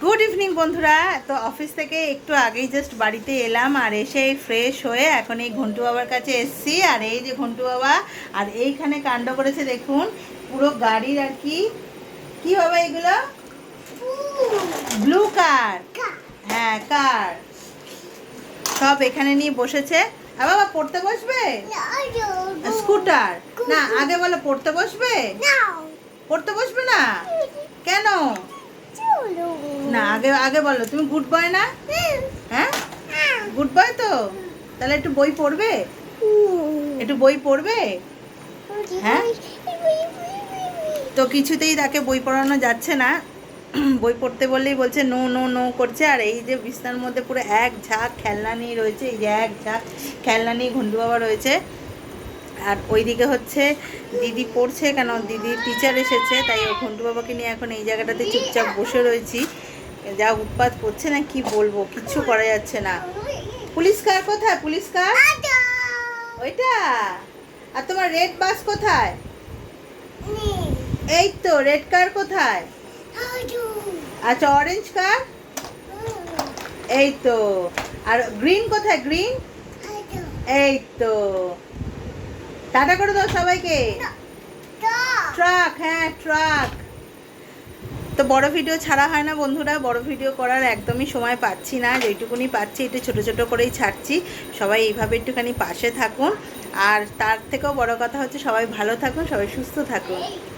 Good evening বন্ধুরা। তো office থেকে একটু আগেই জাস্ট বাড়িতে এলাম, আর এসে ফ্রেশ হয়ে এখন এই ঘন্টু বাবার কাছে এসছি। আর এই যে ঘন্টু বাবা, আর এইখানে কাণ্ড করেছে দেখুন, পুরো গাড়ির আর কি কি বাবা এগুলো, ব্লু কার, হ্যাঁ কার, সব এখানে নিয়ে বসেছে। আর বাবা পড়তে বসবে? স্কুটার না, আগে বলো পড়তে বসবে? পড়তে বসবে না কেন? না আগে আগে বলো, তুমি গুড বয় না? হ্যাঁ গুড বয় তো, তাহলে একটু বই পড়বে, একটু বই পড়বে। হ্যাঁ তো কিছুতেই তাকে বই পড়ানো যাচ্ছে না, বই পড়তে বললেই বলছে নো নো নো করছে। আর এই যে বিছনার মধ্যে পুরো এক ঝাঁক খেলনা নিয়ে রয়েছে, এই যে এক ঝাঁক খেলনা নিয়ে ঘন্টু বাবা রয়েছে। আর ওইদিকে হচ্ছে দিদি পড়ছে, কেন দিদির টিচার এসেছে, তাই ও ঘন্টু বাবাকে নিয়ে এখন এই জায়গাটাতে চুপচাপ বসে রয়েছি। যা উৎপাত করছে না কি বলবো, কিচ্ছু করা যাচ্ছে না। পুলিশ কার কোথায়? পুলিশ কার ওইটা। আর তোমার রেড বাস কোথায়? এই তো রেড কার কোথায়? আচ্ছা অরেঞ্জ কার, এই তো। আর গ্রিন কোথায়? গ্রিন, এই তো। টাটা করে দাও সবাইকে। ট্রাক, হ্যাঁ ট্রাক। তো বড় ভিডিও ছাড়া হয় না বন্ধুরা, বড় ভিডিও করার একদমই সময় পাচ্ছি না, যেটুকুনি পাচ্ছি একটু ছোট ছোট করেই ছাড়ছি। সবাই এইভাবে একটুখানি পাশে থাকুন, আর তার থেকেও বড় কথা হচ্ছে সবাই ভালো থাকুন, সবাই সুস্থ থাকুন।